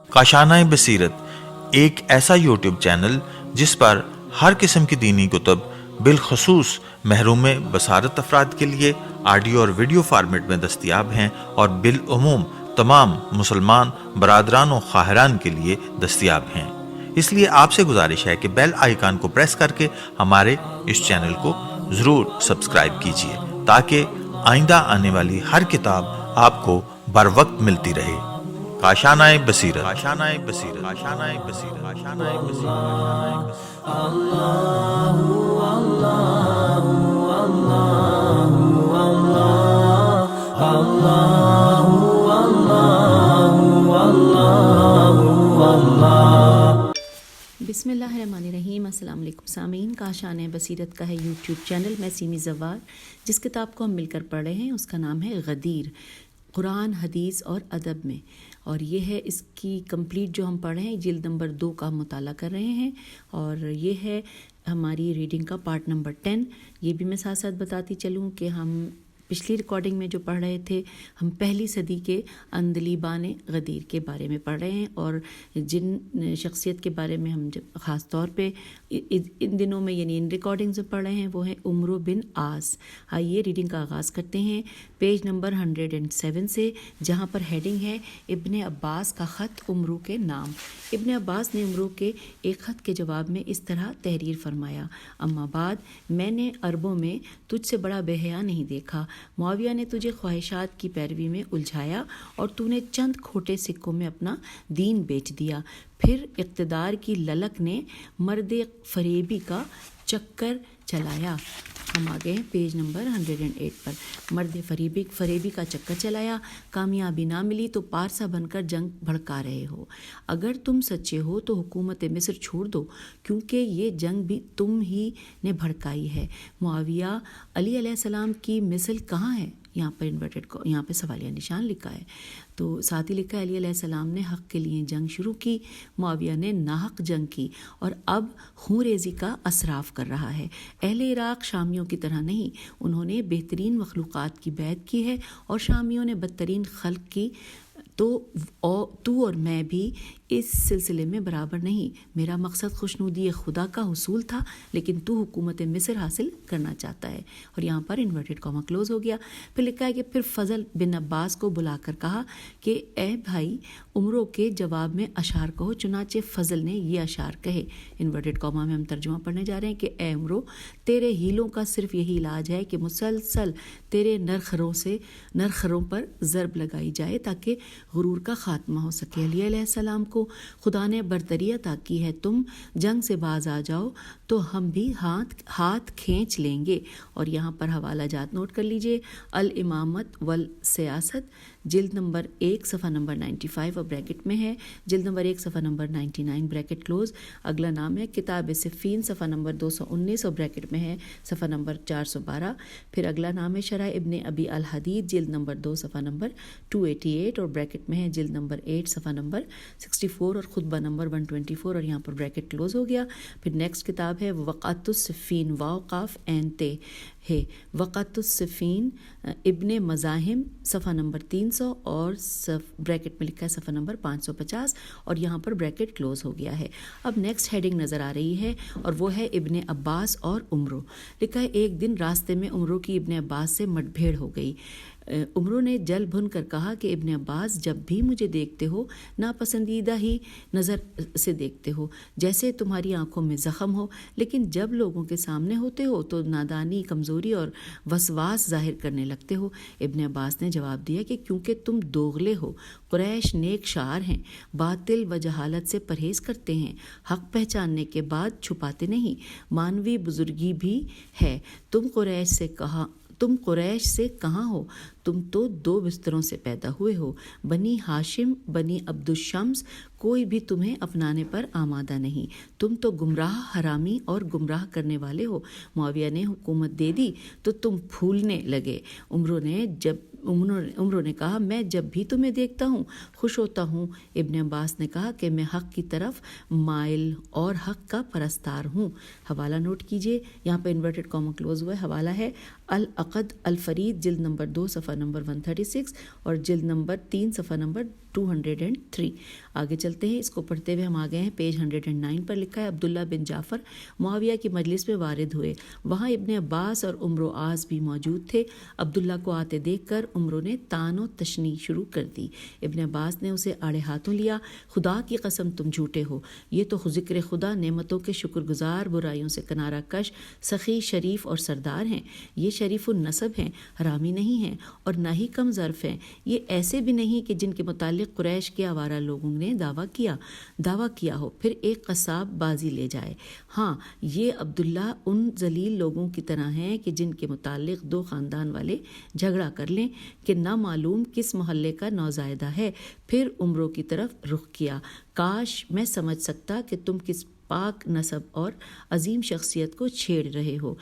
کاشانۂ بصیرت ایک ایسا یوٹیوب چینل جس پر ہر قسم کی دینی کتب بالخصوص محروم بصارت افراد کے لیے آڈیو اور ویڈیو فارمیٹ میں دستیاب ہیں اور بالعموم تمام مسلمان برادران و خواہران کے لیے دستیاب ہیں۔ اس لیے آپ سے گزارش ہے کہ بیل آئیکن کو پریس کر کے ہمارے اس چینل کو ضرور سبسکرائب کیجیے تاکہ آئندہ آنے والی ہر کتاب آپ کو بر وقت ملتی رہے۔ کاشانۂ بصیرت، کاشانۂ بصیرت، کاشانۂ بصیرت، کاشانۂ بصیرت۔ بسم اللہ الرحمن الرحیم۔ السلام علیکم سامعین، کاشانۂ بصیرت کا ہے یوٹیوب چینل، میں سیمی زوار۔ جس کتاب کو ہم مل کر پڑھ رہے ہیں اس کا نام ہے غدیر، قرآن، حدیث اور ادب میں، اور یہ ہے اس کی کمپلیٹ جو ہم پڑھ رہے ہیں، جلد نمبر 2 کا ہم مطالعہ کر رہے ہیں، اور یہ ہے ہماری ریڈنگ کا پارٹ نمبر 10۔ یہ بھی میں ساتھ ساتھ بتاتی چلوں کہ ہم پچھلی ریکارڈنگ میں جو پڑھ رہے تھے، ہم پہلی صدی کے اندلیبان غدیر کے بارے میں پڑھ رہے ہیں، اور جن شخصیت کے بارے میں ہم خاص طور پہ ان دنوں میں یعنی ان ریکارڈنگز میں پڑھ رہے ہیں وہ ہیں عمرو بن عاص۔ آئیے ریڈنگ کا آغاز کرتے ہیں پیج نمبر 107 سے، جہاں پر ہیڈنگ ہے ابن عباس کا خط عمرو کے نام۔ ابن عباس نے عمرو کے ایک خط کے جواب میں اس طرح تحریر فرمایا: اما بعد، میں نے عربوں میں تجھ سے بڑا بے حیا نہیں دیکھا۔ معاویہ نے تجھے خواہشات کی پیروی میں الجھایا اور تو نے چند کھوٹے سکوں میں اپنا دین بیچ دیا۔ پھر اقتدار کی للک نے مرد فریبی کا چکر چلایا۔ ہم آگے ہیں پیج نمبر 108 پر۔ مرد فریبی کا چکر چلایا، کامیابی نہ ملی تو پارسا بن کر جنگ بھڑکا رہے ہو۔ اگر تم سچے ہو تو حکومت مصر چھوڑ دو، کیونکہ یہ جنگ بھی تم ہی نے بھڑکائی ہے۔ معاویہ علی علیہ السلام کی مثل کہاں ہے؟ یہاں پہ سوالیہ نشان لکھا ہے، تو ساتھ ہی لکھا ہے علی علیہ السلام نے حق کے لیے جنگ شروع کی، معاویہ نے ناحق جنگ کی اور اب خون ریزی کا اسراف کر رہا ہے۔ اہل عراق شامیوں کی طرح نہیں، انہوں نے بہترین مخلوقات کی بیعت کی ہے اور شامیوں نے بدترین خلق کی، تو اور میں بھی اس سلسلے میں برابر نہیں۔ میرا مقصد خوشنودی خدا کا حصول تھا، لیکن تو حکومت مصر حاصل کرنا چاہتا ہے۔ اور یہاں پر انورٹڈ کاما کلوز ہو گیا۔ پھر لکھا ہے کہ پھر فضل بن عباس کو بلا کر کہا کہ اے بھائی، عمرو کے جواب میں اشعار کہو۔ چنانچہ فضل نے یہ اشعار کہے۔ انورٹڈ کاما میں ہم ترجمہ پڑھنے جا رہے ہیں کہ اے عمرو، تیرے ہیلوں کا صرف یہی علاج ہے کہ مسلسل تیرے نرخروں پر ضرب لگائی جائے تاکہ غرور کا خاتمہ ہو سکے۔ علی علیہ السلام کو خدا نے برتری عطا کی ہے، تم جنگ سے باز آ جاؤ تو ہم بھی ہاتھ کھینچ لیں گے۔ اور یہاں پر حوالہ جات نوٹ کر لیجئے: الامامت والسیاست، جلد نمبر 1 صفحہ نمبر 95 اور بریکٹ میں ہے، جلد نمبر 1 صفحہ نمبر 99 بریکٹ کلوز۔ اگلا نام ہے کتاب صفین، صفحہ نمبر 219 اور بریکٹ میں ہے صفحہ نمبر 412۔ پھر اگلا نام ہے شرح ابن ابی الحدید، جلد نمبر 2 صفحہ نمبر 288 اور بریکٹ میں ہے جلد نمبر 8 صفحہ نمبر 64 اور خطبہ نمبر 124 اور یہاں پر بریکٹ کلوز ہو گیا۔ پھر نیکسٹ کتاب ہے وقعۃ الصفین، واو قاف عین تے ہے، وقعۃ الصفین ابن مزاحم، صفحہ نمبر 300 اور بریکٹ میں لکھا ہے صفحہ نمبر 550 اور یہاں پر بریکٹ کلوز ہو گیا ہے۔ اب نیکسٹ ہیڈنگ نظر آ رہی ہے اور وہ ہے ابن عباس اور عمرو۔ لکھا ہے ایک دن راستے میں عمرو کی ابن عباس سے مٹ بھیڑ ہو گئی۔ عمرو نے جل بھن کر کہا کہ ابن عباس، جب بھی مجھے دیکھتے ہو ناپسندیدہ ہی نظر سے دیکھتے ہو، جیسے تمہاری آنکھوں میں زخم ہو، لیکن جب لوگوں کے سامنے ہوتے ہو تو نادانی، کمزوری اور وسواس ظاہر کرنے لگتے ہو۔ ابن عباس نے جواب دیا کہ کیونکہ تم دوغلے ہو، قریش نیک شعار ہیں، باطل و جہالت سے پرہیز کرتے ہیں، حق پہچاننے کے بعد چھپاتے نہیں، مانوی بزرگی بھی ہے۔ تم قریش سے کہاں ہو؟ تم تو 2 بستروں سے پیدا ہوئے ہو، بنی ہاشم، بنی عبد الشمس، کوئی بھی تمہیں اپنانے پر آمادہ نہیں، تم تو گمراہ، حرامی اور گمراہ کرنے والے ہو۔ معاویہ نے حکومت دے دی تو تم پھولنے لگے۔ عمرو نے کہا میں جب بھی تمہیں دیکھتا ہوں خوش ہوتا ہوں۔ ابن عباس نے کہا کہ میں حق کی طرف مائل اور حق کا پرستار ہوں۔ حوالہ نوٹ کیجئے، یہاں پہ انورٹڈ کاما کلوز ہوا ہے، حوالہ ہے العقد الفرید جلد نمبر 2 صفحہ نمبر 136 اور جلد نمبر 3 صفحہ نمبر 203. آگے چلتے ہیں، اس کو پڑھتے ہوئے ہم آ گئے ہیں پیج 109 پر. لکھا ہے عبداللہ بن جعفر معاویہ کی مجلس میں وارد ہوئے، وہاں ابن عباس اور عمر و عاص بھی موجود تھے. عبداللہ کو آتے دیکھ کر عمروں نے تان و تشنیع شروع کر دی. ابن عباس نے اسے آڑے ہاتھوں لیا. خدا کی قسم تم جھوٹے ہو، یہ تو ذکر خدا، نعمتوں کے شکر گزار، برائیوں سے کنارہ کش، سخی، شریف اور سردار ہیں. یہ شریف النسب ہیں، حرامی نہیں ہیں اور نہ ہی کم ظرف ہیں. یہ ایسے بھی نہیں کہ جن کے متعلق قریش کے آوارہ لوگوں نے دعویٰ کیا ہو پھر ایک قصاب بازی لے جائے. ہاں، یہ عبداللہ ان ذلیل لوگوں کی طرح ہیں کہ جن کے متعلق دو خاندان والے جھگڑا کر لیں کہ نہ معلوم کس محلے کا نوزائیدہ ہے. پھر عمروں کی طرف رخ کیا. کاش میں سمجھ سکتا کہ تم کس پاک نسب اور عظیم شخصیت کو چھیڑ رہے ہو.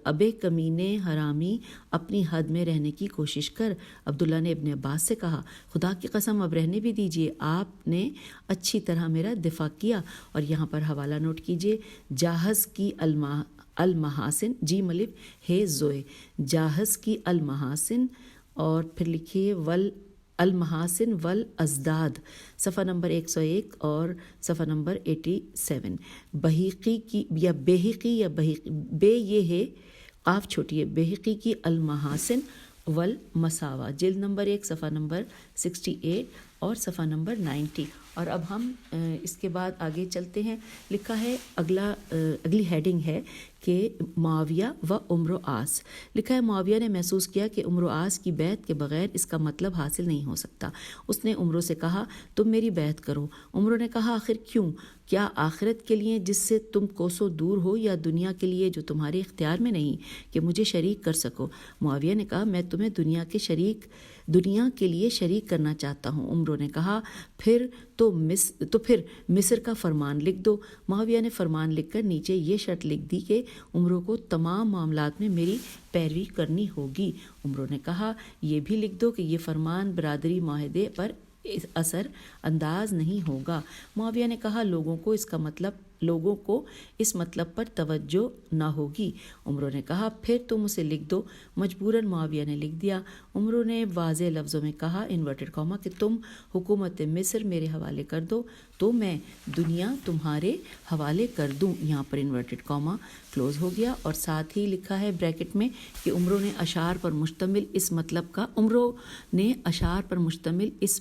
ابے کمینے حرامی، اپنی حد میں رہنے کی کوشش کر. عبداللہ نے ابن عباس سے کہا، خدا کی قسم اب رہنے بھی دیجیے، آپ نے اچھی طرح میرا دفاع کیا. اور یہاں پر حوالہ نوٹ کیجیے، جاہز کی المحاسن، جی ملف ہے زوئے، جاہز کی المحاسن، اور پھر لکھیے المحاسن والازداد، صفحہ نمبر 101 اور صفحہ نمبر 87. بہیقی کی یا بے یہ ہے قاف چھوٹی ہے، بہیقی کی المحاسن والمساوا، جلد نمبر 1 صفحہ نمبر 68 اور صفحہ نمبر 90. اور اب ہم اس کے بعد آگے چلتے ہیں. لکھا ہے اگلی ہیڈنگ ہے کہ معاویہ و عمر و عاص. لکھا ہے معاویہ نے محسوس کیا کہ عمر و عاص کی بیعت کے بغیر اس کا مطلب حاصل نہیں ہو سکتا. اس نے عمروں سے کہا، تم میری بیعت کرو. عمروں نے کہا، آخر کیوں؟ کیا آخرت کے لیے جس سے تم کوسوں دور ہو، یا دنیا کے لیے جو تمہارے اختیار میں نہیں کہ مجھے شریک کر سکو؟ معاویہ نے کہا، میں تمہیں دنیا کے لیے شریک کرنا چاہتا ہوں. عمروں نے کہا، پھر مصر کا فرمان لکھ دو. معاویہ نے فرمان لکھ کر نیچے یہ شرط لکھ دی کہ عمروں کو تمام معاملات میں میری پیروی کرنی ہوگی. عمروں نے کہا، یہ بھی لکھ دو کہ یہ فرمان برادری معاہدے پر اثر انداز نہیں ہوگا. معاویہ نے کہا، لوگوں کو اس مطلب پر توجہ نہ ہوگی. عمروں نے کہا، پھر تم اسے لکھ دو. مجبوراً معاویہ نے لکھ دیا. عمروں نے واضح لفظوں میں کہا انورٹڈ کاما کہ تم حکومت مصر میرے حوالے کر دو تو میں دنیا تمہارے حوالے کر دوں. یہاں پر انورٹڈ کاما کلوز ہو گیا، اور ساتھ ہی لکھا ہے بریکٹ میں کہ عمروں نے اشعار پر مشتمل اس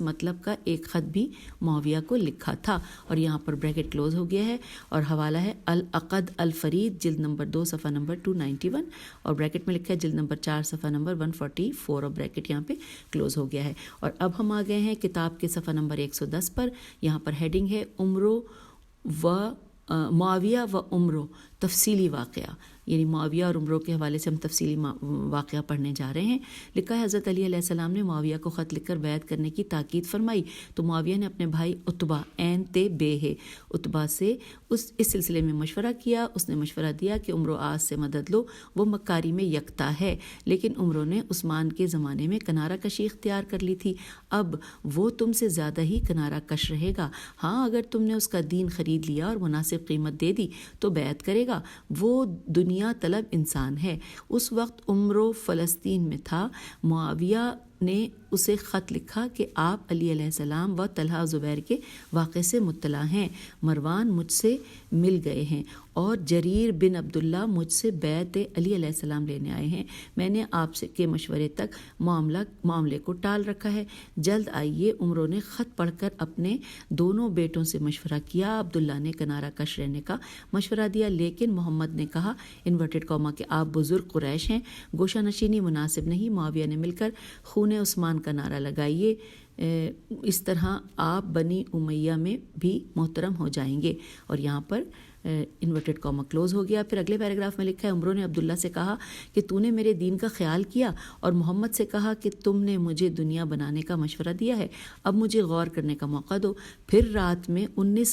مطلب کا ایک خط بھی معاویہ کو لکھا تھا. اور یہاں پر بریکٹ کلوز ہو گیا ہے، اور حوالہ ہے العقد الفرید جلد نمبر 2 صفحہ نمبر 291، اور بریکٹ میں لکھا ہے جلد نمبر 4 صفحہ نمبر 144، اور بریکٹ یہاں پہ کلوز ہو گیا ہے. اور اب ہم آ گئے ہیں کتاب کے صفحہ نمبر 110 پر. یہاں پر ہیڈنگ ہے معاویہ و عمرو تفصیلی واقعہ، یعنی معاویہ اور عمروں کے حوالے سے ہم تفصیلی واقعہ پڑھنے جا رہے ہیں. لکھا ہے حضرت علی علیہ السلام نے معاویہ کو خط لکھ کر بیعت کرنے کی تاکید فرمائی تو معاویہ نے اپنے بھائی عتبہ عتبہ سے اس سلسلے میں مشورہ کیا. اس نے مشورہ دیا کہ عمر و عاص سے مدد لو، وہ مکاری میں یکتا ہے، لیکن عمروں نے عثمان کے زمانے میں کنارہ کشی اختیار کر لی تھی، اب وہ تم سے زیادہ ہی کنارہ کش رہے گا. ہاں، اگر تم نے اس کا دین خرید لیا اور مناسب قیمت دے دی تو بیعت کرے گا. وہ دنیا طلب انسان ہے. اس وقت عمرو فلسطین میں تھا. معاویہ نے اسے خط لکھا کہ آپ علی علیہ السلام و طلحہ زبیر کے واقعے سے مطلع ہیں. مروان مجھ سے مل گئے ہیں اور جریر بن عبداللہ مجھ سے بیعت علی علیہ السلام لینے آئے ہیں. میں نے آپ سے کے مشورے تک معاملے کو ٹال رکھا ہے. جلد آئیے. عمروں نے خط پڑھ کر اپنے دونوں بیٹوں سے مشورہ کیا. عبداللہ نے کنارہ کش رہنے کا مشورہ دیا، لیکن محمد نے کہا انورٹڈ کاما کہ آپ بزرگ قریش ہیں، گوشہ نشینی مناسب نہیں. معاویہ نے مل کر خون عثمان کا نعرہ لگائیے، اس طرح آپ بنی امیہ میں بھی محترم ہو جائیں گے. اور یہاں پر انورٹڈ کاما کلوز ہو گیا. پھر اگلے پیراگراف میں لکھا ہے عمروں نے عبداللہ سے کہا کہ تو نے میرے دین کا خیال کیا اور محمد سے کہا کہ تم نے مجھے دنیا بنانے کا مشورہ دیا ہے، اب مجھے غور کرنے کا موقع دو. پھر رات میں 9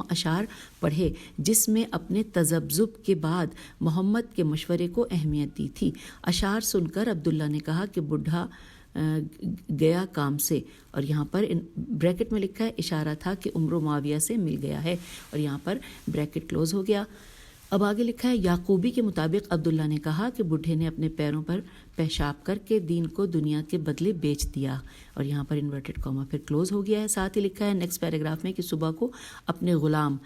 اشعار پڑھے جس میں اپنے تذبذب کے بعد محمد کے مشورے کو اہمیت دی تھی. اشعار سن کر عبداللہ نے کہا کہ بڈھا گیا کام سے. اور یہاں پر بریکٹ میں لکھا ہے اشارہ تھا کہ عمر و معاویہ سے مل گیا ہے، اور یہاں پر بریکٹ کلوز ہو گیا. اب آگے لکھا ہے یعقوبی کے مطابق عبداللہ نے کہا کہ بڈھے نے اپنے پیروں پر پیشاب کر کے دین کو دنیا کے بدلے بیچ دیا، اور یہاں پر انورٹڈ کاما پھر کلوز ہو گیا ہے۔ ساتھ ہی لکھا ہے نیکسٹ پیراگراف میں کہ صبح کو اپنے غلام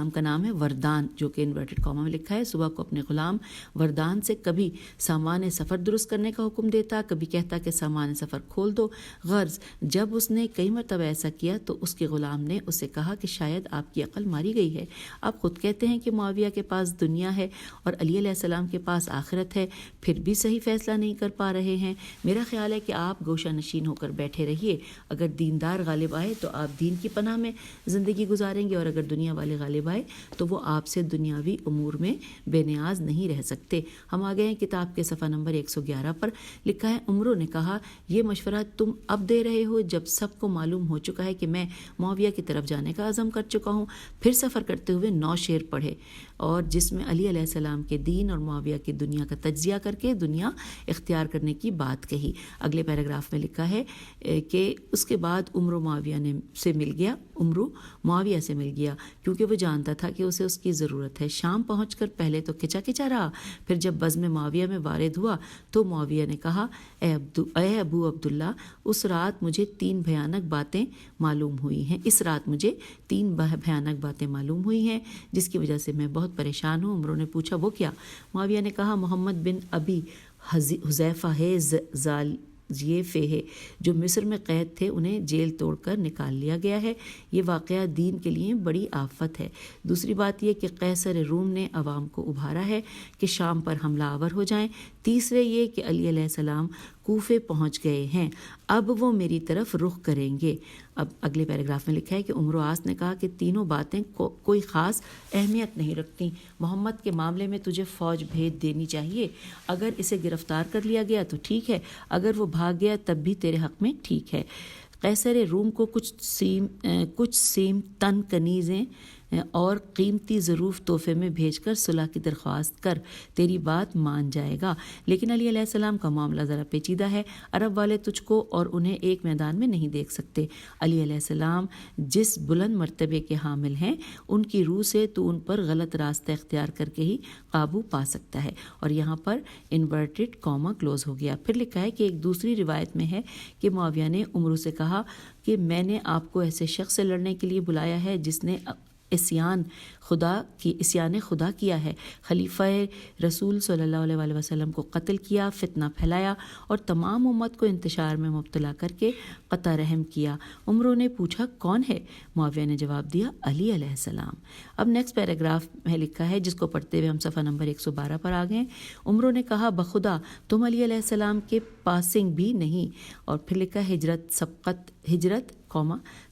کا نام ہے وردان، جو کہ انورٹڈ کاما میں لکھا ہے، صبح کو اپنے غلام وردان سے کبھی سامان سفر درست کرنے کا حکم دیتا، کبھی کہتا کہ سامان سفر کھول دو۔ غرض جب اس نے کئی مرتبہ ایسا کیا تو اس کے غلام نے اسے کہا کہ شاید آپ کی عقل ماری گئی ہے، آپ خود کہتے ہیں کہ معاویہ کے پاس دنیا ہے اور علی علیہ السلام کے پاس آخرت ہے، پھر بھی صحیح فیصلہ نہیں کر پا رہے ہیں۔ میرا خیال ہے کہ آپ گوشہ نشین ہو کر بیٹھے رہیے، اگر دیندار غالب آئے تو آپ دین کی پناہ میں زندگی گزاریں گے، اور اگر دنیا والے غالب آئے تو وہ آپ سے دنیاوی امور میں بے نیاز نہیں رہ سکتے۔ ہم آ گئے ہیں کتاب کے صفحہ نمبر 111 پر، لکھا ہے عمروں نے کہا یہ مشورہ تم اب دے رہے ہو جب سب کو معلوم ہو چکا ہے کہ میں معاویہ کی طرف جانے کا عزم کر چکا ہوں۔ پھر سفر کرتے ہوئے 9 شعر پڑھے اور جس میں علی علیہ السلام کے دین اور معاویہ کی دنیا کا تجزیہ کر کے دنیا اختیار کرنے کی بات کہی۔ اگلے پیراگراف میں لکھا ہے کہ اس کے بعد عمرو معاویہ سے مل گیا کیونکہ وہ جانتا تھا کہ اسے اس کی ضرورت ہے۔ شام پہنچ کر پہلے تو کھچا رہا، پھر جب بزم معاویہ میں وارد ہوا تو معاویہ نے کہا اے ابو عبداللہ اس رات مجھے 3 بھیانک باتیں معلوم ہوئی ہیں جس کی وجہ سے میں بہت پریشان ہوں۔ عمروں نے پوچھا وہ کیا؟ معاویہ نے کہا محمد بن ابی حذیفہ ہے جو مصر میں قید تھے، انہیں جیل توڑ کر نکال لیا گیا ہے۔ یہ واقعہ دین کے لیے بڑی آفت ہے۔ دوسری بات یہ کہ قیصر روم نے عوام کو ابھارا ہے کہ شام پر حملہ آور ہو جائیں۔ تیسرے یہ کہ علی علیہ السلام کوفے پہنچ گئے ہیں، اب وہ میری طرف رخ کریں گے۔ اب اگلے پیراگراف میں لکھا ہے کہ عمرو عاص نے کہا کہ تینوں باتیں کوئی خاص اہمیت نہیں رکھتی، محمد کے معاملے میں تجھے فوج بھیج دینی چاہیے، اگر اسے گرفتار کر لیا گیا تو ٹھیک ہے، اگر وہ بھاگ گیا تب بھی تیرے حق میں ٹھیک ہے۔ قیصر روم کو کچھ سیم تن کنیزیں اور قیمتی ظروف تحفے میں بھیج کر صلح کی درخواست کر، تیری بات مان جائے گا۔ لیکن علی علیہ السلام کا معاملہ ذرا پیچیدہ ہے، عرب والے تجھ کو اور انہیں ایک میدان میں نہیں دیکھ سکتے۔ علی علیہ السلام جس بلند مرتبے کے حامل ہیں ان کی روح سے تو ان پر غلط راستہ اختیار کر کے ہی قابو پا سکتا ہے۔ اور یہاں پر انورٹڈ کاما کلوز ہو گیا۔ پھر لکھا ہے کہ ایک دوسری روایت میں ہے کہ معاویہ نے عمرو سے کہا کہ میں نے آپ کو ایسے شخص سے لڑنے کے لیے بلایا ہے جس نے اسیان خدا کیا ہے، خلیفہ رسول صلی اللہ علیہ وسلم کو قتل کیا، فتنہ پھیلایا اور تمام امت کو انتشار میں مبتلا کر کے قطع رحم کیا۔ عمروں نے پوچھا کون ہے؟ معاویہ نے جواب دیا علی علیہ السلام۔ اب نیکسٹ پیراگراف میں لکھا ہے جس کو پڑھتے ہوئے ہم صفحہ نمبر 112 پر آ گئے۔ عمروں نے کہا بخدا تم علی علیہ السلام کے پاسنگ بھی نہیں۔ اور پھر لکھا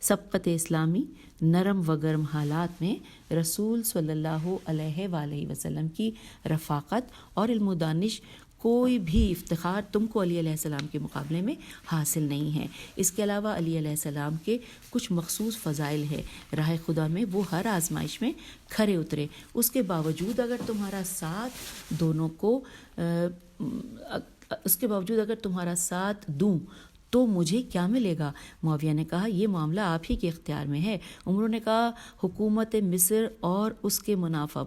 سبقت اسلامی نرم و گرم حالات میں رسول صلی اللہ علیہ وآلہ وسلم کی رفاقت اور علم و دانش کوئی بھی افتخار تم کو علی علیہ السلام کے مقابلے میں حاصل نہیں ہے۔ اس کے علاوہ علی علیہ السلام کے کچھ مخصوص فضائل ہے، راہ خدا میں وہ ہر آزمائش میں کھرے اترے، اس کے باوجود اگر تمہارا ساتھ دوں تو مجھے کیا ملے گا؟ معاویہ نے کہا یہ معاملہ آپ ہی کے اختیار میں ہے۔ عمروں نے کہا حکومت مصر اور اس کے منافع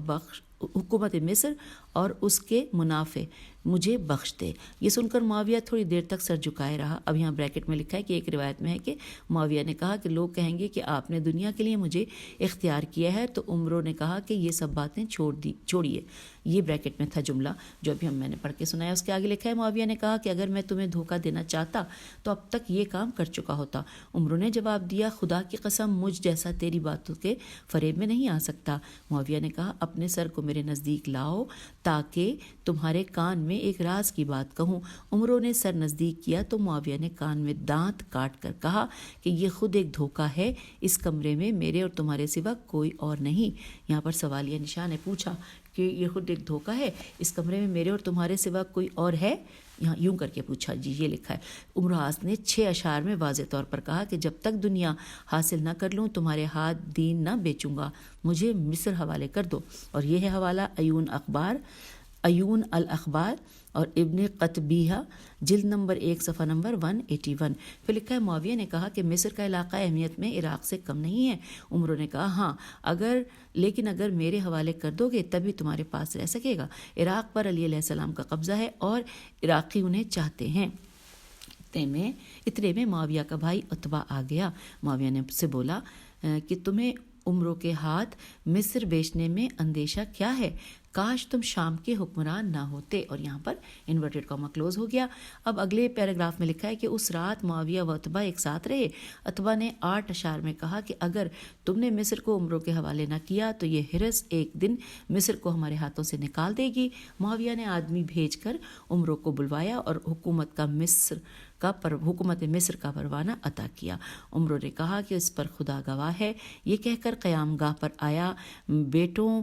مجھے بخش دے۔ یہ سن کر معاویہ تھوڑی دیر تک سر جھکائے رہا۔ اب یہاں بریکٹ میں لکھا ہے کہ ایک روایت میں ہے کہ معاویہ نے کہا کہ لوگ کہیں گے کہ آپ نے دنیا کے لیے مجھے اختیار کیا ہے، تو عمروں نے کہا کہ یہ سب باتیں چھوڑیے۔ یہ بریکٹ میں تھا جملہ جو ابھی میں نے پڑھ کے سنایا۔ اس کے آگے لکھا ہے معاویہ نے کہا کہ اگر میں تمہیں دھوکہ دینا چاہتا تو اب تک یہ کام کر چکا ہوتا۔ عمروں نے جواب دیا خدا کی قسم مجھ جیسا تیری باتوں کے فریب میں نہیں آ سکتا۔ معاویہ نے کہا اپنے سر کو میرے نزدیک لاؤ تاکہ تمہارے کان میں ایک راز کی بات کہوں۔ عمروں نے سر نزدیک کیا تو معاویہ نے کان میں دانت کاٹ کر کہا کہ یہ خود ایک دھوکہ ہے، اس کمرے میں میرے اور تمہارے سوا کوئی اور نہیں۔ یہاں پر سوالیہ نشان نے پوچھا کہ یہ خود ایک دھوکہ ہے، اس کمرے میں میرے اور تمہارے سوا کوئی اور ہے؟ یہاں یوں کر کے پوچھا، جی یہ لکھا ہے۔ عمرو عاص نے 6 اشعار میں واضح طور پر کہا کہ جب تک دنیا حاصل نہ کر لوں تمہارے ہاتھ دین نہ بیچوں گا، مجھے مصر حوالے کر دو۔ اور یہ ہے حوالہ عیون الاخبار اور ابن قطبیہ جلد نمبر 1 صفحہ نمبر 181۔ پھر لکھا ہے معاویہ نے کہا کہ مصر کا علاقہ اہمیت میں عراق سے کم نہیں ہے۔ عمروں نے کہا ہاں لیکن اگر میرے حوالے کر دو گے تبھی تمہارے پاس رہ سکے گا۔ عراق پر علی علیہ السلام کا قبضہ ہے اور عراقی انہیں چاہتے ہیں۔ اتنے میں معاویہ کا بھائی عتبہ آ گیا۔ معاویہ نے سے بولا کہ تمہیں عمروں کے ہاتھ مصر بیچنے میں اندیشہ کیا ہے؟ کاش تم شام کے حکمران نہ ہوتے۔ اور یہاں پر انورٹڈ کاما کلوز ہو گیا۔ اب اگلے پیراگراف میں لکھا ہے کہ اس رات معاویہ و عتبہ ایک ساتھ رہے۔ عتبہ نے 8 اشعار میں کہا کہ اگر تم نے مصر کو عمروں کے حوالے نہ کیا تو یہ ہرس ایک دن مصر کو ہمارے ہاتھوں سے نکال دے گی۔ معاویہ نے آدمی بھیج کر عمروں کو بلوایا اور حکومت مصر کا پروانہ عطا کیا۔ عمروں نے کہا کہ اس پر خدا گواہ ہے۔ یہ کہہ کر قیام گاہ پر آیا۔ بیٹوں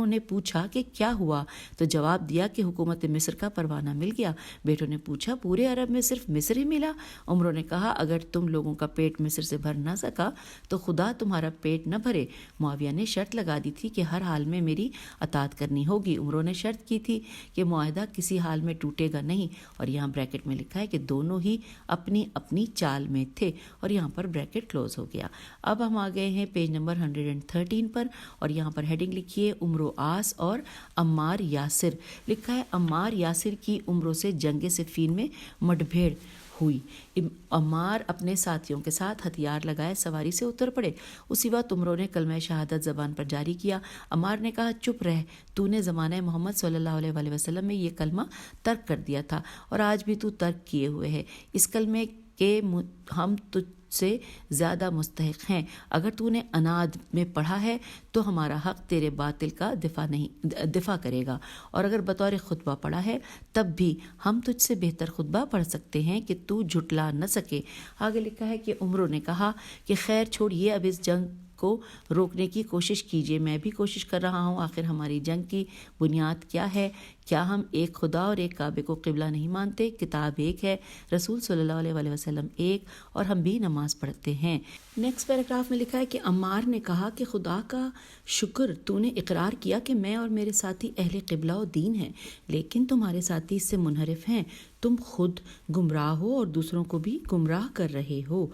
نے پوچھا کہ کیا ہوا؟ تو جواب دیا کہ حکومت مصر کا پروانہ مل گیا۔ بیٹوں نے پوچھا پورے عرب میں صرف مصر ہی ملا؟ عمروں نے کہا اگر تم لوگوں کا پیٹ مصر سے بھر نہ سکا تو خدا تمہارا پیٹ نہ بھرے۔ معاویہ نے شرط لگا دی تھی کہ ہر حال میں میری اطاعت کرنی ہوگی۔ عمروں نے شرط کی تھی کہ معاہدہ کسی حال میں ٹوٹے گا نہیں، اور یہاں بریکٹ میں لکھا ہے کہ دونوں ہی اپنی اپنی چال میں تھے، اور یہاں پر بریکٹ کلوز ہو گیا۔ اب ہم آ گئے ہیں پیج نمبر 113 پر، اور یہاں پر ہیڈنگ لکھیے عمرو آس اور عمار یاسر۔ لکھا ہے عمار یاسر کی عمروں سے جنگ صفین میں مڈبھیڑ ہوئی۔ عمار اپنے ساتھیوں کے ساتھ ہتھیار لگائے سواری سے اتر پڑے۔ اسی وقت عمروں نے کلمہ شہادت زبان پر جاری کیا۔ عمار نے کہا چپ رہ، تو نے زمانہ محمد صلی اللہ علیہ وآلہ وسلم میں یہ کلمہ ترک کر دیا تھا اور آج بھی تو ترک کیے ہوئے ہے۔ اس کلمے کہ ہم تجھ سے زیادہ مستحق ہیں۔ اگر تو نے اناد میں پڑھا ہے تو ہمارا حق تیرے باطل کا دفاع کرے گا، اور اگر بطور خطبہ پڑھا ہے تب بھی ہم تجھ سے بہتر خطبہ پڑھ سکتے ہیں کہ تو جھٹلا نہ سکے۔ آگے لکھا ہے کہ عمروں نے کہا کہ خیر چھوڑیے، اب اس جنگ کو روکنے کی کوشش کیجیے، میں بھی کوشش کر رہا ہوں۔ آخر ہماری جنگ کی بنیاد کیا ہے؟ کیا ہم ایک خدا اور ایک کعبے کو قبلہ نہیں مانتے؟ کتاب ایک ہے، رسول صلی اللہ علیہ وآلہ وسلم ایک، اور ہم بھی نماز پڑھتے ہیں۔ نیکسٹ پیراگراف میں لکھا ہے کہ عمار نے کہا کہ خدا کا شکر، تو نے اقرار کیا کہ میں اور میرے ساتھی اہل قبلہ و دین ہیں، لیکن تمہارے ساتھی اس سے منحرف ہیں۔ تم خود گمراہ ہو اور دوسروں کو بھی گمراہ کر رہے ہو۔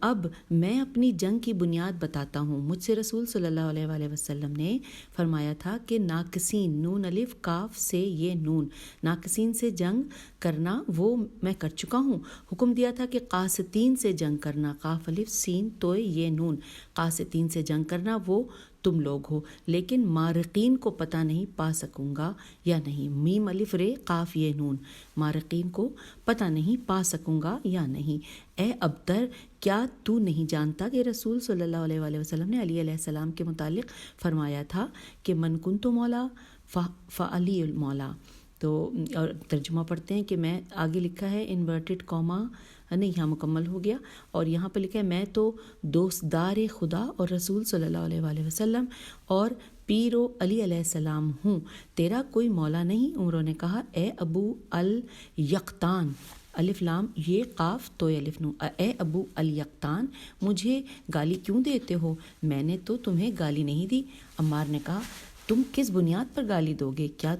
اب میں اپنی جنگ کی بنیاد بتاتا ہوں۔ مجھ سے رسول صلی اللہ علیہ وآلہ وسلم نے فرمایا تھا کہ ناقصین نون الف کاف سے یہ نون، ناقصین سے جنگ کرنا وہ میں کر چکا ہوں۔ حکم دیا تھا کہ قاسطین سے جنگ کرنا، قاف الف سین تو یہ نون، قاسطین سے جنگ کرنا وہ تم لوگ ہو، لیکن مارقین کو پتہ نہیں پا سکوں گا یا نہیں۔ میم الف رے قاف یہ نون، مارقین کو پتہ نہیں پا سکوں گا یا نہیں۔ اے ابتر، کیا تو نہیں جانتا کہ رسول صلی اللہ علیہ وآلہ وسلم نے علی علیہ السلام کے متعلق فرمایا تھا کہ من کنت مولا فعلی المولا؟ تو اور ترجمہ پڑھتے ہیں کہ میں، آگے لکھا ہے انورٹڈ کاما نہیں، یہاں مکمل ہو گیا، اور یہاں پہ لکھا ہے میں تو دوستدار خدا اور رسول صلی اللہ علیہ وآلہ وسلم اور پیرو علی علیہ السلام ہوں، تیرا کوئی مولا نہیں۔ عمروں نے کہا اے ابو الیقطان، الف لام یہ قاف تو الف نون، اے ابو الیقطان مجھے گالی کیوں دیتے ہو؟ میں نے تو تمہیں گالی نہیں دی۔ عمار نے کہا تم کس بنیاد پر گالی دو گے؟ کیا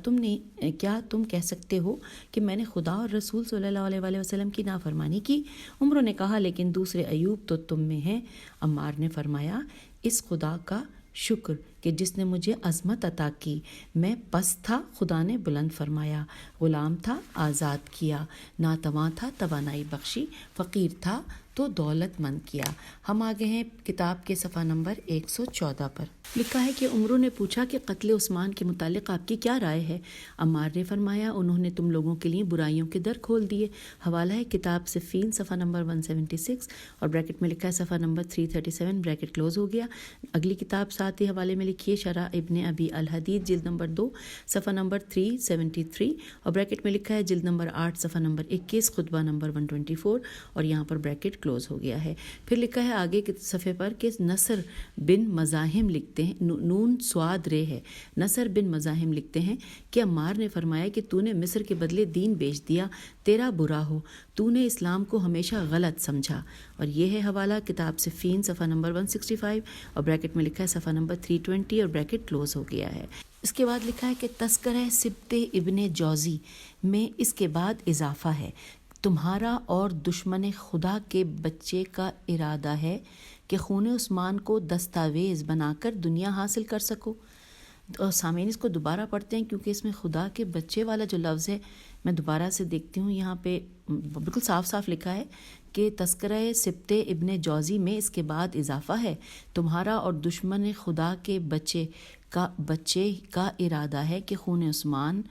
تم کہہ سکتے ہو کہ میں نے خدا اور رسول صلی اللہ علیہ وآلہ وسلم کی نافرمانی کی؟ عمروں نے کہا لیکن دوسرے ایوب تو تم میں ہیں۔ عمار نے فرمایا اس خدا کا شکر کہ جس نے مجھے عظمت عطا کی، میں پست تھا خدا نے بلند فرمایا، غلام تھا آزاد کیا، ناتواں تھا توانائی بخشی، فقیر تھا تو دولت مند کیا۔ ہم آگے ہیں کتاب کے صفحہ نمبر 114 پر۔ لکھا ہے کہ عمروں نے پوچھا کہ قتل عثمان کے متعلق آپ کی کیا رائے ہے؟ عمار نے فرمایا انہوں نے تم لوگوں کے لیے برائیوں کے در کھول دیے۔ حوالہ ہے کتاب صفین صفحہ نمبر 176، اور بریکٹ میں لکھا ہے صفحہ نمبر 337، بریکٹ کلوز ہو گیا۔ اگلی کتاب ساتھ ہی حوالے میں لکھیے شرح ابن ابی الحدید جلد نمبر 2 صفحہ نمبر 373، اور بریکٹ میں لکھا ہے جلد نمبر 8 صفحہ نمبر 21 خطبہ نمبر 124، اور یہاں پر بریکٹ کلوز ہو گیا ہے۔ پھر لکھا ہے آگے کے صفحے پر کہ نصر بن مزاحم لکھتے ہیں، نون سواد رے ہے، نصر بن مزاحم لکھتے ہیں کہ عمار نے فرمایا کہ تو نے مصر کے بدلے دین بیچ دیا، تیرا برا ہو، تو نے اسلام کو ہمیشہ غلط سمجھا۔ اور یہ ہے حوالہ کتاب صفین صفحہ نمبر 165، اور بریکٹ میں لکھا ہے صفحہ نمبر 320، اور بریکٹ کلوز ہو گیا ہے۔ اس کے بعد لکھا ہے کہ تذکرہ سبط ابن جوزی میں اس کے بعد اضافہ ہے، تمہارا اور دشمن خدا کے بچے کا ارادہ ہے کہ خون عثمان کو دستاویز بنا کر دنیا حاصل کر سکو۔ اور سامعین اس کو دوبارہ پڑھتے ہیں کیونکہ اس میں خدا کے بچے والا جو لفظ ہے میں دوبارہ سے دیکھتی ہوں، یہاں پہ بالکل صاف صاف لکھا ہے کہ تذکرہ سبط ابن جوزی میں اس کے بعد اضافہ ہے، تمہارا اور دشمن خدا کے بچے کا ارادہ ہے کہ خون عثمان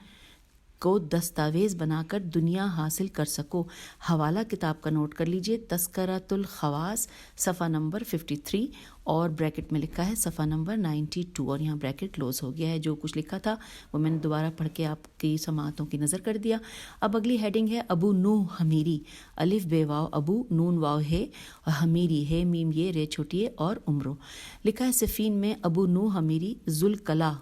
کو دستاویز بنا کر دنیا حاصل کر سکو۔ حوالہ کتاب کا نوٹ کر لیجئے، تذکرۃ الخواص صفحہ نمبر 53 اور بریکٹ میں لکھا ہے صفحہ نمبر 92، اور یہاں بریکٹ کلوز ہو گیا ہے۔ جو کچھ لکھا تھا وہ میں نے دوبارہ پڑھ کے آپ کی سماعتوں کی نظر کر دیا۔ اب اگلی ہیڈنگ ہے ابو نوح حمیری، الف بے واو ابو، نون واو ہے، حمیری ہے میم یہ رے چھوٹی ہے اور عمرو۔ لکھا ہے صفین میں ابو نوح حمیری ذوالکلاہ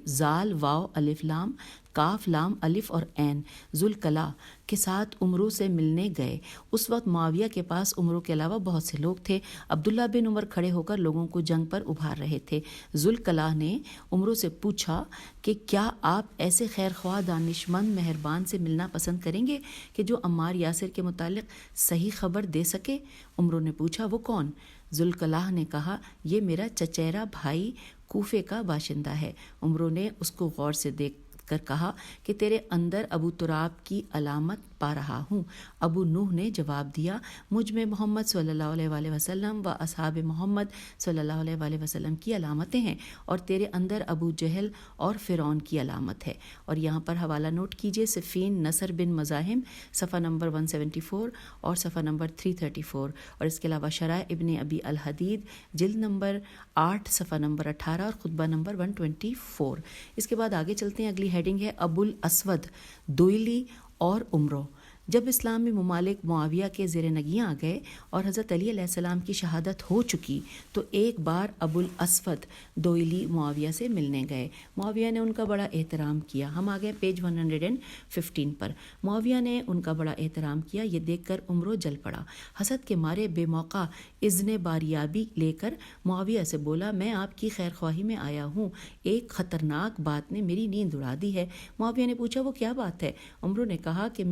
زال واو الف لام کاف لام الف اور عین ذوالکلاہ کے ساتھ عمرو سے ملنے گئے۔ اس وقت معاویہ کے پاس عمرو کے علاوہ بہت سے لوگ تھے۔ عبداللہ بن عمر کھڑے ہو کر لوگوں کو جنگ پر ابھار رہے تھے۔ ذوالکلاہ نے عمرو سے پوچھا کہ کیا آپ ایسے خیر خواہ دانشمند مہربان سے ملنا پسند کریں گے کہ جو عمار یاسر کے متعلق صحیح خبر دے سکے؟ عمرو نے پوچھا وہ کون؟ ذوالکلاہ نے کہا یہ میرا چچیرا بھائی کوفے کا باشندہ ہے۔ عمرو نے اس کو غور سے دیکھ کر کہا کہ تیرے اندر ابو تراب کی علامت پا رہا ہوں۔ ابو نوح نے جواب دیا مجھ میں محمد صلی اللہ علیہ وآلہ وسلم و اصحاب محمد صلی اللہ علیہ وآلہ وسلم کی علامتیں ہیں، اور تیرے اندر ابو جہل اور فرعون کی علامت ہے۔ اور یہاں پر حوالہ نوٹ کیجئے، صفین نصر بن مزاحم صفحہ نمبر 174 اور صفحہ نمبر 334، اور اس کے علاوہ شرح ابن ابی الحدید جلد نمبر 8 صفحہ نمبر 18 اور خطبہ نمبر 124۔ اس کے بعد آگے چلتے ہیں، اگلی ہیڈنگ ہے ابو الاسود دوئلی اور عمرو۔ جب اسلامی ممالک معاویہ کے زیر نگیاں آ گئے اور حضرت علی علیہ السلام کی شہادت ہو چکی تو ایک بار ابو الاسود دوئلی معاویہ سے ملنے گئے۔ معاویہ نے ان کا بڑا احترام کیا۔ ہم آگئے پیج 115 پر۔ معاویہ نے ان کا بڑا احترام کیا، یہ دیکھ کر عمرو جل پڑا۔ حسد کے مارے بے موقع اذن باریابی لے کر معاویہ سے بولا میں آپ کی خیر خواہی میں آیا ہوں، ایک خطرناک بات نے میری نیند اڑا دی ہے۔ معاویہ نے پوچھا وہ کیا بات ہے؟ عمرو نے کہا کہ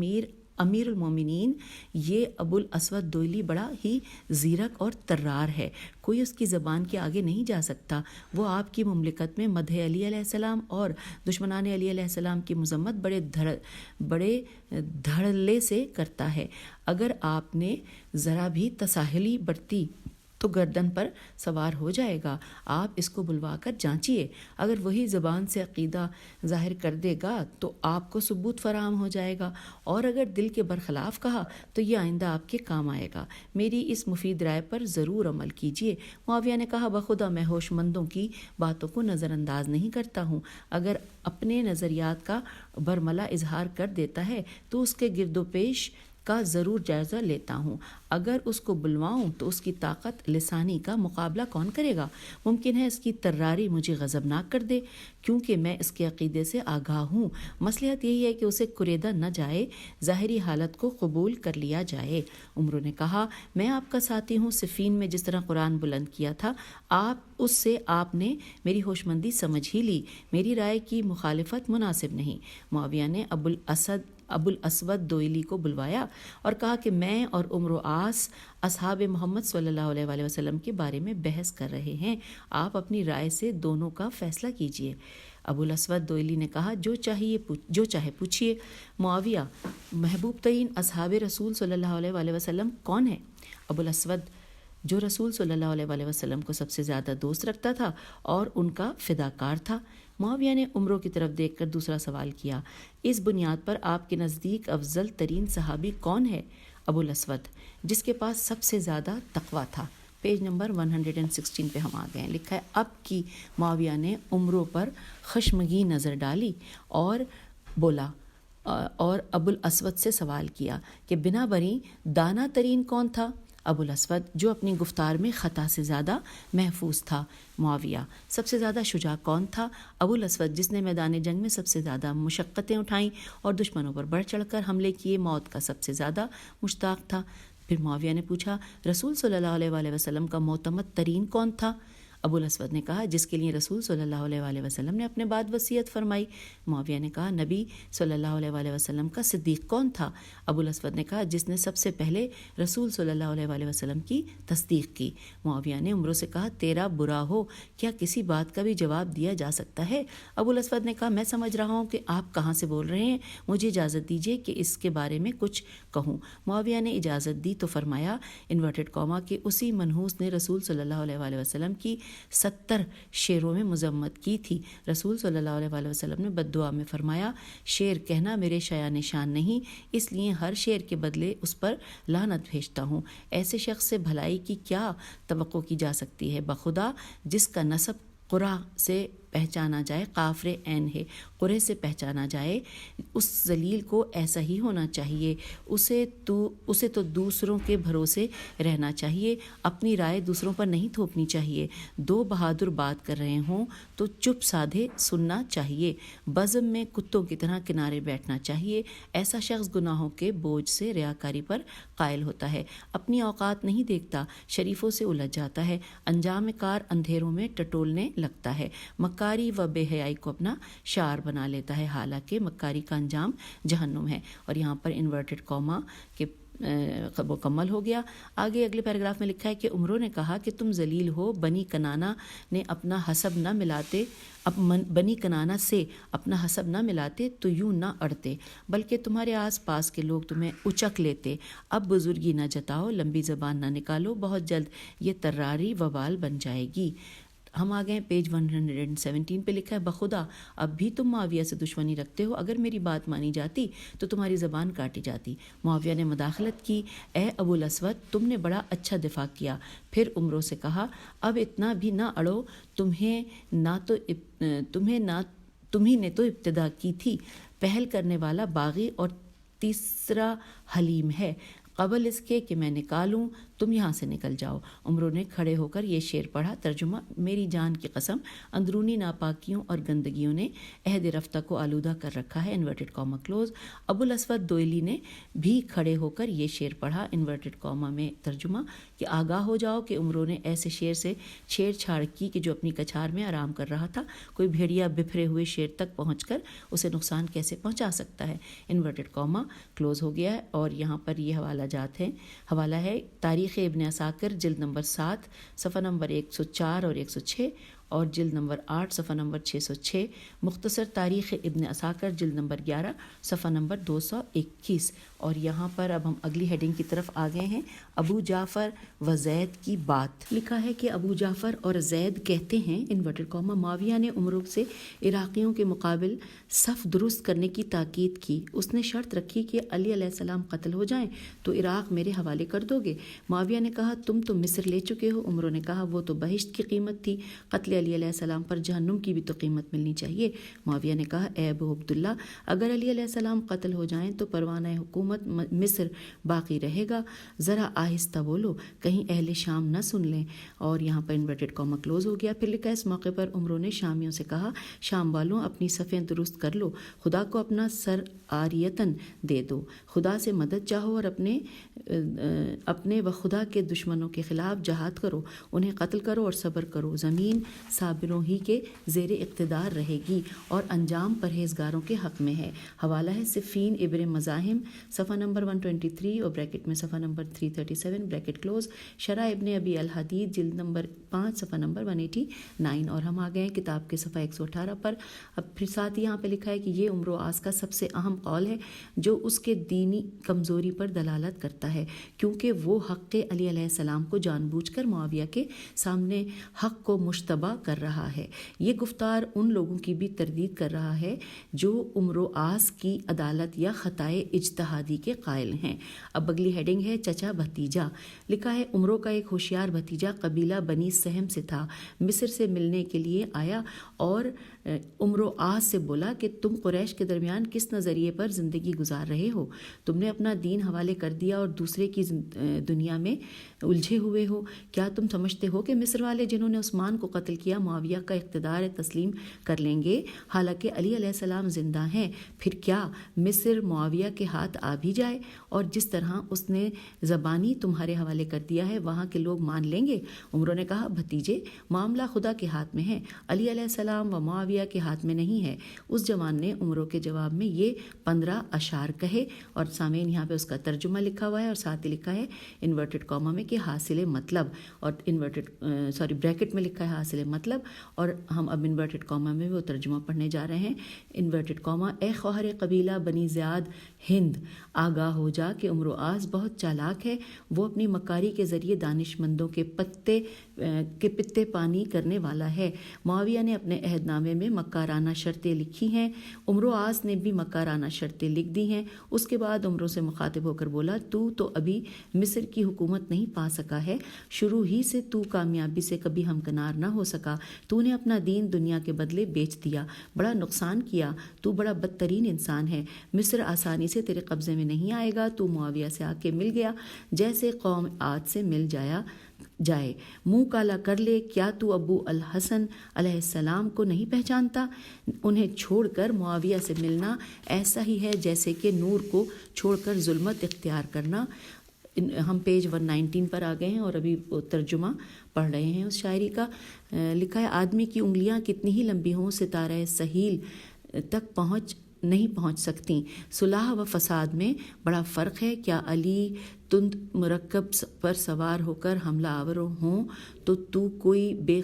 امیر المومنین یہ ابو الاسود دوئلی بڑا ہی زیرک اور طرار ہے، کوئی اس کی زبان کے آگے نہیں جا سکتا۔ وہ آپ کی مملکت میں مدح علی علیہ السلام اور دشمنان علی علیہ السلام کی مذمت بڑے دھڑلے سے کرتا ہے۔ اگر آپ نے ذرا بھی تساہلی برتی تو گردن پر سوار ہو جائے گا۔ آپ اس کو بلوا کر جانچیے، اگر وہی زبان سے عقیدہ ظاہر کر دے گا تو آپ کو ثبوت فراہم ہو جائے گا، اور اگر دل کے برخلاف کہا تو یہ آئندہ آپ کے کام آئے گا۔ میری اس مفید رائے پر ضرور عمل کیجیے۔ معاویہ نے کہا بخدا میں ہوش مندوں کی باتوں کو نظر انداز نہیں کرتا ہوں، اگر اپنے نظریات کا برملا اظہار کر دیتا ہے تو اس کے گرد و پیش کا ضرور جائزہ لیتا ہوں، اگر اس کو بلواؤں تو اس کی طاقت لسانی کا مقابلہ کون کرے گا؟ ممکن ہے اس کی طراری مجھے غضبناک کر دے، کیونکہ میں اس کے عقیدے سے آگاہ ہوں۔ مصلحت یہی ہے کہ اسے کریدا نہ جائے، ظاہری حالت کو قبول کر لیا جائے۔ عمرو نے کہا میں آپ کا ساتھی ہوں، صفین میں جس طرح قرآن بلند کیا تھا اس سے آپ نے میری ہوشمندی سمجھ ہی لی، میری رائے کی مخالفت مناسب نہیں۔ معاویہ نے ابو الاسود دوئلی کو بلوایا اور کہا کہ میں اور عمرو عاص اصحاب محمد صلی اللہ علیہ وآلہ وسلم کے بارے میں بحث کر رہے ہیں، آپ اپنی رائے سے دونوں کا فیصلہ کیجیے۔ ابو الاسود دوئلی نے کہا جو چاہے پوچھیے۔ معاویہ محبوب ترین اصحاب رسول صلی اللہ علیہ وآلہ وسلم کون ہے؟ ابو الاسود جو رسول صلی اللہ علیہ وآلہ وسلم کو سب سے زیادہ دوست رکھتا تھا اور ان کا فداکار تھا۔ معاویہ نے عمرو کی طرف دیکھ کر دوسرا سوال کیا، اس بنیاد پر آپ کے نزدیک افضل ترین صحابی کون ہے؟ ابو الاسود جس کے پاس سب سے زیادہ تقویٰ تھا۔ پیج نمبر 116 پہ ہم آ گئے ہیں۔ لکھا ہے اب کی معاویہ نے عمرو پر خشمگین نظر ڈالی اور بولا اور ابو الاسود سے سوال کیا کہ بنا بری دانا ترین کون تھا؟ ابو الاسود جو اپنی گفتار میں خطا سے زیادہ محفوظ تھا۔ معاویہ سب سے زیادہ شجاع کون تھا؟ ابو الاسود جس نے میدان جنگ میں سب سے زیادہ مشقتیں اٹھائیں اور دشمنوں پر بڑھ چڑھ کر حملے کیے، موت کا سب سے زیادہ مشتاق تھا۔ پھر معاویہ نے پوچھا رسول صلی اللہ علیہ وآلہ وسلم کا معتمد ترین کون تھا؟ ابو الاسود نے کہا جس کے لیے رسول صلی اللہ علیہ وآلہ وسلم نے اپنے بعد وصیت فرمائی۔ معاویہ نے کہا نبی صلی اللہ علیہ وآلہ وسلم کا صدیق کون تھا؟ ابو الاسود نے کہا جس نے سب سے پہلے رسول صلی اللہ علیہ وآلہ وسلم کی تصدیق کی۔ معاویہ نے عمرو سے کہا تیرا برا ہو کیا کسی بات کا بھی جواب دیا جا سکتا ہے؟ ابو الاسود نے کہا میں سمجھ رہا ہوں کہ آپ کہاں سے بول رہے ہیں، مجھے اجازت دیجیے کہ اس کے بارے میں کچھ کہوں۔ معاویہ نے اجازت دی تو فرمایا انورٹڈ کاما کہ اسی منحوس نے رسول صلی اللہ علیہ وآلہ وسلم کی 70 شعروں میں مذمت کی تھی۔ رسول صلی اللہ علیہ وآلہ وسلم نے بد دعا میں فرمایا شعر کہنا میرے شایان شان نہیں، اس لیے ہر شعر کے بدلے اس پر لعنت بھیجتا ہوں۔ ایسے شخص سے بھلائی کی کیا توقع کی جا سکتی ہے؟ بخدا جس کا نسب قرا سے پہچانا جائے، قافر عین ہے، قرے سے پہچانا جائے، اس ذلیل کو ایسا ہی ہونا چاہیے۔ اسے تو دوسروں کے بھروسے رہنا چاہیے، اپنی رائے دوسروں پر نہیں تھوپنی چاہیے۔ دو بہادر بات کر رہے ہوں تو چپ سادھے سننا چاہیے، بزم میں کتوں کی طرح کنارے بیٹھنا چاہیے۔ ایسا شخص گناہوں کے بوجھ سے ریاکاری پر قائل ہوتا ہے، اپنی اوقات نہیں دیکھتا، شریفوں سے الجھ جاتا ہے، انجام کار اندھیروں میں ٹٹولنے لگتا ہے، مکاری و بے حیائی کو اپنا شعار بنا لیتا ہے، حالانکہ مکاری کا انجام جہنم ہے۔ اور یہاں پر انورٹڈ کاما کے مکمل ہو گیا۔ آگے اگلے پیراگراف میں لکھا ہے کہ عمرو نے کہا کہ تم ذلیل ہو، بنی کنانا نے اپنا حسب نہ ملاتے، بنی کنانا سے اپنا حسب نہ ملاتے تو یوں نہ اڑتے، بلکہ تمہارے آس پاس کے لوگ تمہیں اچک لیتے۔ اب بزرگی نہ جتاؤ، لمبی زبان نہ نکالو، بہت جلد یہ تراری وبال بن جائے گی۔ ہم آ گئے پیج 117 پہ لکھا ہے بخدا اب بھی تم معاویہ سے دشمنی رکھتے ہو، اگر میری بات مانی جاتی تو تمہاری زبان کاٹی جاتی۔ معاویہ نے مداخلت کی اے ابو الاسود تم نے بڑا اچھا دفاع کیا۔ پھر عمرو سے کہا اب اتنا بھی نہ اڑو، تمہیں نے تو ابتدا کی تھی۔ پہل کرنے والا باغی اور تیسرا حلیم ہے، قبل اس کے کہ میں نکالوں تم یہاں سے نکل جاؤ۔ عمرو نے کھڑے ہو کر یہ شعر پڑھا۔ ترجمہ میری جان کی قسم اندرونی ناپاکیوں اور گندگیوں نے عہد رفتہ کو آلودہ کر رکھا ہے، انورٹڈ کاما کلوز۔ ابو الاسود دوئلی نے بھی کھڑے ہو کر یہ شعر پڑھا، انورٹڈ کاما میں ترجمہ کہ آگاہ ہو جاؤ کہ عمرو نے ایسے شعر سے چھیڑ چھاڑ کی کہ جو اپنی کچھار میں آرام کر رہا تھا، کوئی بھیڑیا بپھرے ہوئے شعر تک پہنچ کر اسے نقصان کیسے پہنچا سکتا ہے۔ انورٹڈ کاما کلوز ہو گیا ہے اور یہاں پر یہ حوالہ ہے تاریخ ابن عساکر جلد نمبر 7 صفحہ نمبر 104 اور 106 اور جلد نمبر 8 صفحہ نمبر 606، مختصر تاریخ ابن عساکر جلد نمبر 11 صفحہ نمبر 221۔ اور یہاں پر اب ہم اگلی ہیڈنگ کی طرف آ گئے ہیں، ابو جعفر و زید کی بات۔ لکھا ہے کہ ابو جعفر اور زید کہتے ہیں انورٹڈ کاما معاویہ نے عمرو سے عراقیوں کے مقابل صف درست کرنے کی تاکید کی۔ اس نے شرط رکھی کہ علی علیہ السلام قتل ہو جائیں تو عراق میرے حوالے کر دو گے۔ معاویہ نے کہا تم تو مصر لے چکے ہو۔ عمرو نے کہا وہ تو بہشت کی قیمت تھی، قتل علی علیہ السلام پر جہنم کی بھی تو قیمت ملنی چاہیے۔ معاویہ نے کہا اے ابو عبداللہ اگر علی علیہ السلام قتل ہو جائیں تو پروانہ حکومت مصر باقی رہے گا، ذرا آہستہ بولو کہیں اہل شام نہ سن لیں۔ اور یہاں پر انورٹڈ کاما کلوز ہو گیا۔ پھر لکھا اس موقع پر عمرو نے شامیوں سے کہا شام والوں اپنی صفیں درست کر لو، خدا کو اپنا سر عاریتاً دے دو، خدا سے مدد چاہو اور اپنے و خدا کے دشمنوں کے خلاف جہاد کرو، انہیں قتل کرو اور صبر کرو، زمین صابروں ہی کے زیر اقتدار رہے گی اور انجام پرہیزگاروں کے حق میں ہے۔ حوالہ ہے صفین ابن مزاحم صفحہ نمبر 123 اور بریکٹ میں صفحہ نمبر 337 بریکٹ کلوز، شرح ابن ابی الحدید جلد نمبر 5 صفحہ نمبر 189۔ اور ہم آ گئے ہیں کتاب کے صفحہ 118 پر۔ اب پھر ساتھ یہاں پہ لکھا ہے کہ یہ عمرو آس کا سب سے اہم قول ہے جو اس کے دینی کمزوری پر دلالت کرتا ہے، کیونکہ وہ حق علی علیہ السلام کو جان بوجھ کر معاویہ کے سامنے حق کو مشتبہ کر رہا ہے۔ یہ گفتار ان لوگوں کی بھی تردید کر رہا ہے جو عمرو آس کی عدالت یا خطائے اجتہادی کے قائل ہیں۔ اب اگلی ہیڈنگ ہے چچا بھتیجا۔ لکھا ہے عمرو کا ایک ہوشیار بھتیجا قبیلہ بنی سہم سے تھا، مصر سے ملنے کے لیے آیا اور عمر و آس سے بولا کہ تم قریش کے درمیان کس نظریے پر زندگی گزار رہے ہو؟ تم نے اپنا دین حوالے کر دیا اور دوسرے کی دنیا میں الجھے ہوئے ہو۔ کیا تم سمجھتے ہو کہ مصر والے جنہوں نے عثمان کو قتل کیا معاویہ کا اقتدار تسلیم کر لیں گے حالانکہ علی علیہ السلام زندہ ہیں؟ پھر کیا مصر معاویہ کے ہاتھ آ بھی جائے اور جس طرح اس نے زبانی تمہارے حوالے کر دیا ہے وہاں کے لوگ مان لیں گے؟ عمروں نے کہا بھتیجے معاملہ خدا کے ہاتھ میں ہے، علی علیہ السلام و معاویہ کے ہاتھ میں نہیں ہے۔ اس جوان نے عمروں کے جواب میں یہ 15 اشعار کہے، اور سامعین یہاں پہ اس کا ترجمہ لکھا ہوا ہے اور ساتھ ہی لکھا ہے انورٹڈ کاما میں کہ حاصل مطلب، اور بریکٹ میں لکھا ہے حاصل مطلب، اور ہم اب انورٹڈ کاما میں وہ ترجمہ پڑھنے جا رہے ہیں۔ انورٹڈ کاما: اے خواہر قبیلہ بنی زیاد ہند، آگاہ ہو جا کہ عمر و آس بہت چالاک ہے، وہ اپنی مکاری کے ذریعے دانش مندوں کے پتے پانی کرنے والا ہے۔ معاویہ نے اپنے عہد نامے میں مکارانہ شرطیں لکھی ہیں، عمر و آس نے بھی مکارانہ شرطیں لکھ دی ہیں۔ اس کے بعد عمروں سے مخاطب ہو کر بولا تو ابھی مصر کی حکومت نہیں پا سکا ہے، شروع ہی سے تو کامیابی سے کبھی ہمکنار نہ ہو سکا، تو نے اپنا دین دنیا کے بدلے بیچ دیا، بڑا نقصان کیا، تو بڑا بدترین انسان ہے۔ مصر آسانی سے تیرے قبضے میں نہیں آئے گا، تو معاویہ سے آ کے مل گیا جیسے قوم عاد سے مل جائے، منہ کالا کر لے، کیا تو ابو الحسن علیہ السلام کو نہیں پہچانتا؟ انہیں چھوڑ کر معاویہ سے ملنا ایسا ہی ہے جیسے کہ نور کو چھوڑ کر ظلمت اختیار کرنا۔ ہم پیج 119 پر آ گئے ہیں اور ابھی وہ ترجمہ پڑھ رہے ہیں اس شاعری کا۔ لکھا ہے آدمی کی انگلیاں کتنی ہی لمبی ہوں ستارہ سہیل تک نہیں پہنچ سکتی۔ صلح و فساد میں بڑا فرق ہے، کیا علی تند مرکب پر سوار ہو کر حملہ آور ہوں تو کوئی بے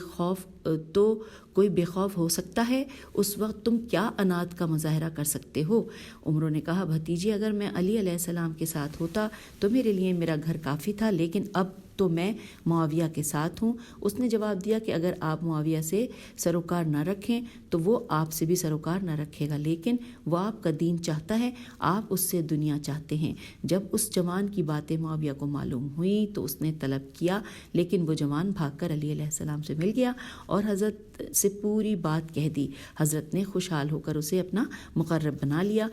خوف ہو سکتا ہے؟ اس وقت تم کیا انات کا مظاہرہ کر سکتے ہو؟ عمروں نے کہا بھتیجی اگر میں علی علیہ السلام کے ساتھ ہوتا تو میرے لیے میرا گھر کافی تھا، لیکن اب تو میں معاویہ کے ساتھ ہوں۔ اس نے جواب دیا کہ اگر آپ معاویہ سے سروکار نہ رکھیں تو وہ آپ سے بھی سروکار نہ رکھے گا، لیکن وہ آپ کا دین چاہتا ہے، آپ اس سے دنیا چاہتے ہیں۔ جب اس جوان کی باتیں معاویہ کو معلوم ہوئی تو اس نے طلب کیا، لیکن وہ جوان بھاگ کر علی علیہ السلام سے مل گیا اور حضرت سے پوری بات کہہ دی۔ حضرت نے خوشحال ہو کر اسے اپنا مقرب بنا لیا۔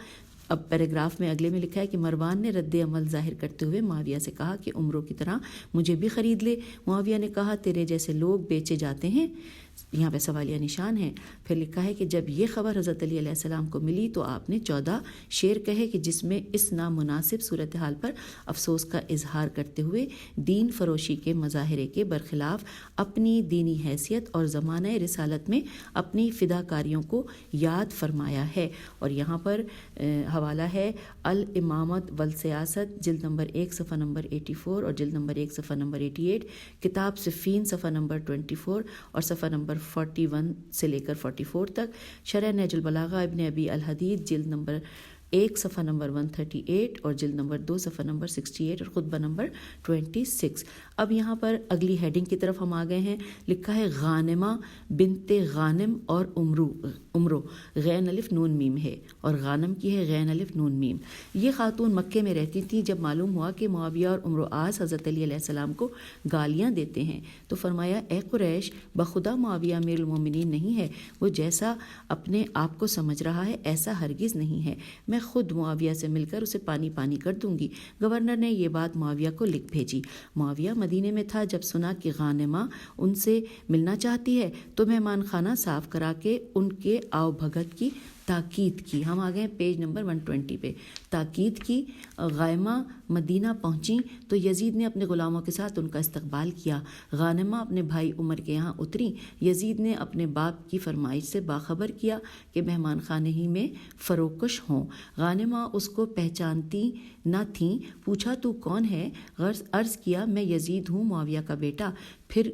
اب پیراگراف میں اگلے میں لکھا ہے کہ مروان نے رد عمل ظاہر کرتے ہوئے معاویہ سے کہا کہ عمروں کی طرح مجھے بھی خرید لے۔ معاویہ نے کہا تیرے جیسے لوگ بیچے جاتے ہیں؟ یہاں پہ سوالیہ نشان ہے۔ پھر لکھا ہے کہ جب یہ خبر حضرت علی علیہ السلام کو ملی تو آپ نے 14 شعر کہے کہ جس میں اس نامناسب صورتحال پر افسوس کا اظہار کرتے ہوئے دین فروشی کے مظاہرے کے برخلاف اپنی دینی حیثیت اور زمانہ رسالت میں اپنی فداکاریوں کو یاد فرمایا ہے۔ اور یہاں پر حوالہ ہے الامامت والسیاست، جلد نمبر 1 صفحہ نمبر 84 اور جلد نمبر 1 صفحہ نمبر 88، کتاب صفین صفحہ نمبر 24 اور صفحہ نمبر 41 سے لے کر 44 تک، شرح نہج البلاغہ ابن ابی الحدید، جلد نمبر 1 صفحہ نمبر 138 اور جلد نمبر 2 صفحہ نمبر 68 اور خطبہ نمبر 26۔ اب یہاں پر اگلی ہیڈنگ کی طرف ہم آ گئے ہیں۔ لکھا ہے غانمہ بنت غانم اور عمرو، غین الف نون میم ہے، اور غانم کی ہے غین الف نون میم۔ یہ خاتون مکے میں رہتی تھی۔ جب معلوم ہوا کہ معاویہ اور عمر و آس حضرت علی علیہ السلام کو گالیاں دیتے ہیں تو فرمایا اے قریش، بخدا معاویہ امیر المومنین نہیں ہے، وہ جیسا اپنے آپ کو سمجھ رہا ہے ایسا ہرگز نہیں ہے، میں خود معاویہ سے مل کر اسے پانی پانی کر دوں گی۔ گورنر نے یہ بات معاویہ کو لکھ بھیجی۔ معاویہ مدینے میں تھا۔ جب سنا کہ غانمہ ان سے ملنا چاہتی ہے تو مہمان خانہ صاف کرا کے ان کے آؤ بھگت کی تاکید کی۔ ہم آ گئے پیج نمبر 120 پہ۔ تاکید کی۔ غائمہ مدینہ پہنچی تو یزید نے اپنے غلاموں کے ساتھ ان کا استقبال کیا۔ غانمہ اپنے بھائی عمر کے یہاں اتری۔ یزید نے اپنے باپ کی فرمائش سے باخبر کیا کہ مہمان خانے ہی میں فروکش ہوں۔ غانمہ اس کو پہچانتی نہ تھیں۔ پوچھا تو کون ہے؟ عرض کیا میں یزید ہوں، معاویہ کا بیٹا۔ پھر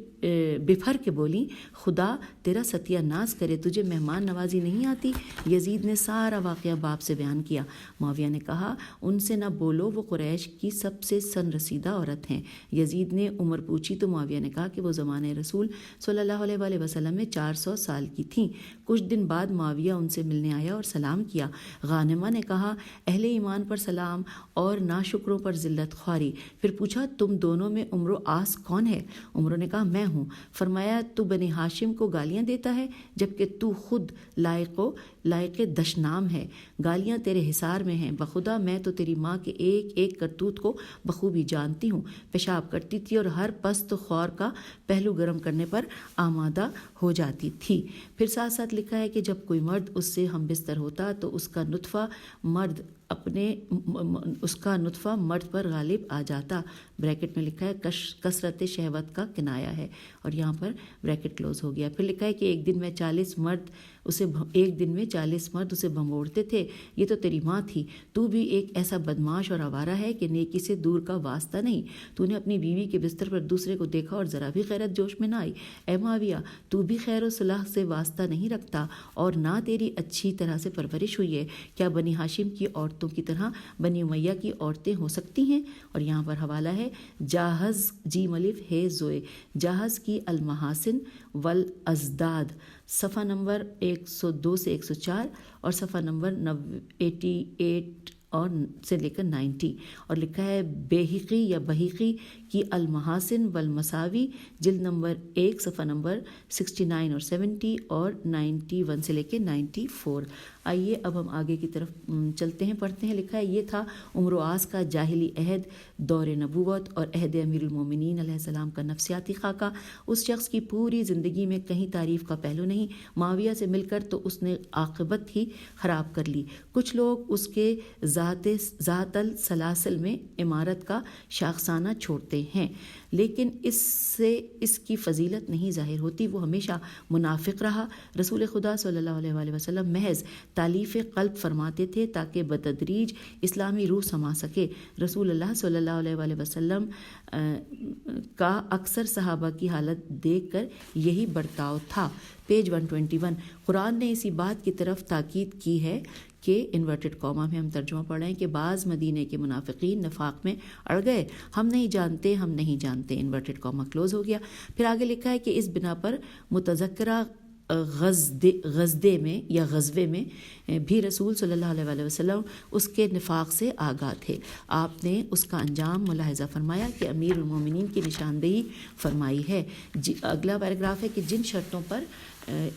بپھر کے بولی خدا تیرا ستیہ ناز کرے، تجھے مہمان نوازی نہیں آتی؟ یزید نے سارا واقعہ باپ سے بیان کیا۔ معاویہ نے کہا ان سے نہ بولو، وہ قریش کی سب سے سن رسیدہ عورت ہیں۔ یزید نے عمر پوچھی تو معاویہ نے کہا کہ وہ زمانے رسول صلی اللہ علیہ وآلہ وسلم میں 400 سال کی تھیں۔ کچھ دن بعد معاویہ ان سے ملنے آیا اور سلام کیا۔ غانمہ نے کہا اہل ایمان پر سلام اور ناشکروں پر ذلت خواری۔ پھر پوچھا تم دونوں میں عمر و آس کون ہے؟ عمروں نے کہا میں ہوں۔ فرمایا تو بنی ہاشم کو گالیاں دیتا ہے جبکہ تو خود لائق دشنام ہے، گالیاں تیرے حصار میں ہیں، بخدا میں تو تیری ماں کے ایک ایک کرتوت کو بخوبی جانتی ہوں، پیشاب کرتی تھی اور ہر پست خور کا پہلو گرم کرنے پر آمادہ ہو جاتی تھی۔ پھر ساتھ ساتھ لکھا ہے کہ جب کوئی مرد اس سے ہم بستر ہوتا تو اس کا نطفہ مرد پر غالب آ جاتا، بریکٹ میں لکھا ہے کثرت شہوت کا کنایا ہے، اور یہاں پر بریکٹ کلوز ہو گیا۔ پھر لکھا ہے کہ ایک دن میں 40 مرد اسے بھنبوڑتے تھے، یہ تو تیری ماں تھی، تو بھی ایک ایسا بدماش اور آوارہ ہے کہ نیکی سے دور کا واسطہ نہیں، تو نے اپنی بیوی کے بستر پر دوسرے کو دیکھا اور ذرا بھی غیرت جوش میں نہ آئی۔ اے معاویہ، تو بھی خیر و صلاح سے واسطہ نہیں رکھتا اور نہ تیری اچھی طرح سے پرورش ہوئی ہے، کیا بنی ہاشم کی عورتوں کی طرح بنی امیہ کی عورتیں ہو سکتی ہیں؟ اور یہاں پر حوالہ ہے جاہز جیم الف ہے زوئے جاہز کی المحاسن والازداد، صفحہ نمبر 102 سے 104 اور صفحہ نمبر 88 اور سے لے کر 90، اور لکھا ہے بیہقی یا بحیقی کی المحاسن والمساوی، جلد نمبر 1 صفحہ نمبر 69 اور 70 اور 91 سے لے کے 94۔ آئیے اب ہم آگے کی طرف چلتے ہیں، پڑھتے ہیں۔ لکھا ہے یہ تھا عمر و آس کا جاہلی عہد، دور نبوت اور عہد امیر المومنین علیہ السلام کا نفسیاتی خاکہ۔ اس شخص کی پوری زندگی میں کہیں تعریف کا پہلو نہیں، معاویہ سے مل کر تو اس نے عاقبت ہی خراب کر لی۔ کچھ لوگ اس کے ذات السلاسل میں عمارت کا شاخسانہ چھوڑتے ہیں، لیکن اس سے اس کی فضیلت نہیں ظاہر ہوتی، وہ ہمیشہ منافق رہا۔ رسول خدا صلی اللہ علیہ وآلہ وسلم محض تالیف قلب فرماتے تھے تاکہ بتدریج اسلامی روح سما سکے۔ رسول اللہ صلی اللہ علیہ وآلہ وسلم کا اکثر صحابہ کی حالت دیکھ کر یہی برتاؤ تھا۔ پیج 121۔ قرآن نے اسی بات کی طرف تاکید کی ہے کہ انورٹڈ کاما میں ہم ترجمہ پڑھ رہے ہیں کہ بعض مدینے کے منافقین نفاق میں اڑ گئے، ہم نہیں جانتے، انورٹڈ کاما کلوز ہو گیا۔ پھر آگے لکھا ہے کہ اس بنا پر متذکرہ غزوے میں بھی رسول صلی اللہ علیہ وآلہ وسلم اس کے نفاق سے آگاہ تھے۔ آپ نے اس کا انجام ملاحظہ فرمایا کہ امیر المومنین کی نشاندہی فرمائی ہے۔ اگلا پیراگراف ہے کہ جن شرطوں پر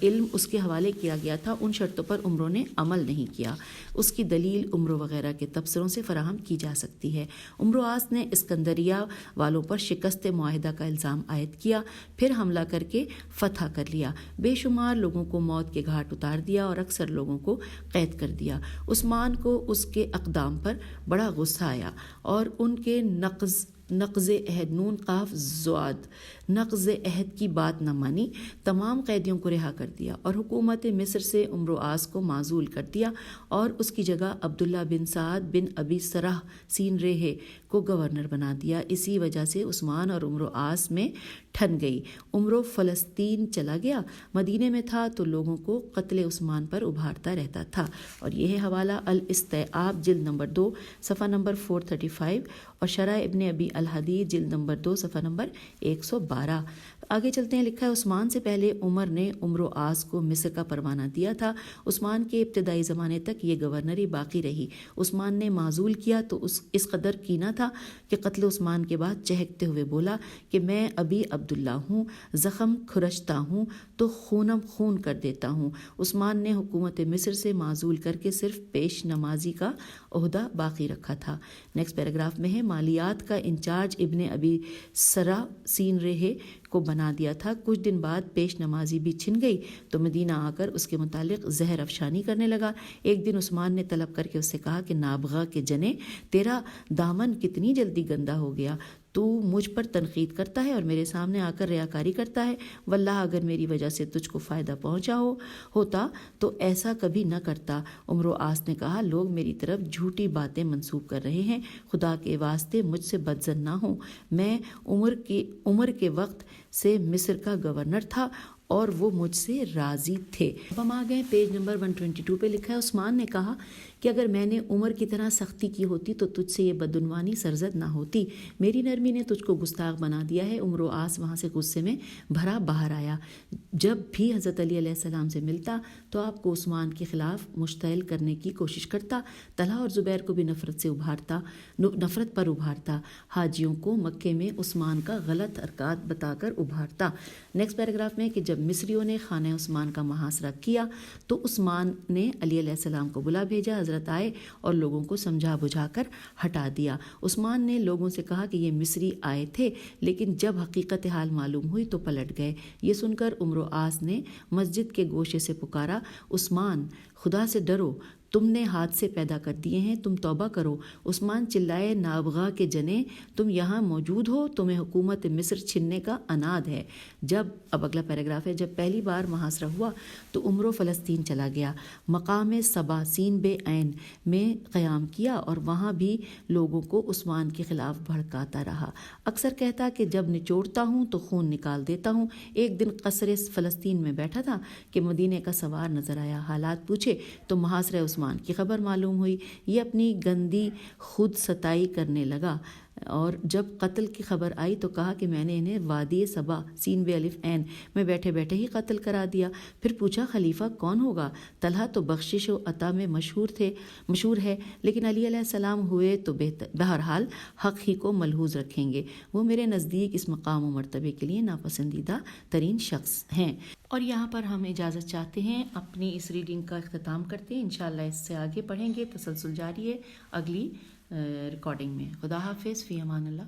علم اس کے حوالے کیا گیا تھا ان شرطوں پر عمروں نے عمل نہیں کیا، اس کی دلیل عمروں وغیرہ کے تبصروں سے فراہم کی جا سکتی ہے۔ عمرو آس نے اسکندریہ والوں پر شکست معاہدہ کا الزام عائد کیا، پھر حملہ کر کے فتح کر لیا، بے شمار لوگوں کو موت کے گھاٹ اتار دیا اور اکثر لوگوں کو قید کر دیا۔ عثمان کو اس کے اقدام پر بڑا غصہ آیا اور ان کے نقض عہد نون قاف زواد نقض عہد کی بات نہ مانی، تمام قیدیوں کو رہا کر دیا اور حکومت مصر سے عمرو آس کو معزول کر دیا اور اس کی جگہ عبداللہ بن سعد بن ابی سرح سین ریہ کو گورنر بنا دیا۔ اسی وجہ سے عثمان اور عمرو آس میں ٹھن گئی۔ عمرو فلسطین چلا گیا، مدینے میں تھا تو لوگوں کو قتل عثمان پر ابھارتا رہتا تھا، اور یہ ہے حوالہ الاستیعاب جلد نمبر 2 صفحہ نمبر 435 اور شرح ابن ابی الحدید جلد نمبر 2 صفحہ نمبر 112۔ آگے چلتے ہیں۔ لکھا ہے عثمان سے پہلے عمر نے عمرو آس کو مصر کا پروانہ دیا تھا، عثمان کے ابتدائی زمانے تک یہ گورنری باقی رہی۔ عثمان نے معزول کیا تو اس قدر کینہ تھا کہ قتل عثمان کے بعد چہکتے ہوئے بولا کہ میں ابھی عبداللہ ہوں، زخم کھرچتا ہوں تو خونم خون کر دیتا ہوں۔ عثمان نے حکومت مصر سے معزول کر کے صرف پیش نمازی کا عہدہ باقی رکھا تھا۔ نیکسٹ پیراگراف میں ہے مالیات کا انچارج ابن ابی سرح سین ریہ کو بنا دیا تھا۔ کچھ دن بعد پیش نمازی بھی چھن گئی تو مدینہ آ کر اس کے متعلق زہر افشانی کرنے لگا۔ ایک دن عثمان نے طلب کر کے اس سے کہا کہ نابغہ کے جنے، تیرا دامن کتنی جلدی گندا ہو گیا، تو مجھ پر تنقید کرتا ہے اور میرے سامنے آ کر ریاکاری کرتا ہے، واللہ اگر میری وجہ سے تجھ کو فائدہ پہنچا ہوتا تو ایسا کبھی نہ کرتا۔ عمرو آس نے کہا لوگ میری طرف جھوٹی باتیں منسوب کر رہے ہیں، خدا کے واسطے مجھ سے بدظن نہ ہوں، میں عمر کے وقت سے مصر کا گورنر تھا اور وہ مجھ سے راضی تھے۔ اب ہم آ گئے پیج نمبر 122 پہ۔ لکھا ہے عثمان نے کہا کہ اگر میں نے عمر کی طرح سختی کی ہوتی تو تجھ سے یہ بدعنوانی سرزد نہ ہوتی، میری نرمی نے تجھ کو گستاخ بنا دیا ہے۔ عمر و آس وہاں سے غصے میں بھرا باہر آیا۔ جب بھی حضرت علی علیہ السلام سے ملتا تو آپ کو عثمان کے خلاف مشتعل کرنے کی کوشش کرتا، طلحہ اور زبیر کو بھی نفرت پر ابھارتا، حاجیوں کو مکے میں عثمان کا غلط حرکات بتا کر ابھارتا۔ نیکسٹ پیراگراف میں کہ جب مصریوں نے خانہ عثمان کا محاصرہ کیا تو عثمان نے علی علیہ السلام کو بلا بھیجا، حضرت آئے اور لوگوں کو سمجھا بجھا کر ہٹا دیا۔ عثمان نے لوگوں سے کہا کہ یہ مصری آئے تھے، لیکن جب حقیقت حال معلوم ہوئی تو پلٹ گئے۔ یہ سن کر عمر و آس نے مسجد کے گوشے سے پکارا، عثمان خدا سے ڈرو، تم نے حادثے پیدا کر دیے ہیں، تم توبہ کرو۔ عثمان چلائے، نابغہ کے جنے، تم یہاں موجود ہو، تمہیں حکومت مصر چھننے کا اناد ہے۔ اب اگلا پیراگراف ہے، جب پہلی بار محاصرہ ہوا تو عمرو فلسطین چلا گیا، مقام صبا سین بے عین میں قیام کیا اور وہاں بھی لوگوں کو عثمان کے خلاف بھڑکاتا رہا۔ اکثر کہتا کہ جب نچوڑتا ہوں تو خون نکال دیتا ہوں۔ ایک دن قصر فلسطین میں بیٹھا تھا کہ مدینے کا سوار نظر آیا، حالات پوچھے تو محاصرہ عثمان کی خبر معلوم ہوئی۔ یہ اپنی گندی خود ستائی کرنے لگا اور جب قتل کی خبر آئی تو کہا کہ میں نے انہیں وادی صبا سین بے الف عین میں بیٹھے بیٹھے ہی قتل کرا دیا۔ پھر پوچھا خلیفہ کون ہوگا؟ طلحہ تو بخشش و عطا میں مشہور ہے، لیکن علی علیہ السلام ہوئے تو بہرحال حق ہی کو ملحوظ رکھیں گے، وہ میرے نزدیک اس مقام و مرتبے کے لیے ناپسندیدہ ترین شخص ہیں۔ اور یہاں پر ہم اجازت چاہتے ہیں، اپنی اس ریڈنگ کا اختتام کرتے ہیں، انشاءاللہ اس سے آگے پڑھیں گے، تسلسل جاری ہے اگلی ریکارڈنگ میں۔ خدا حافظ، فی امان اللہ۔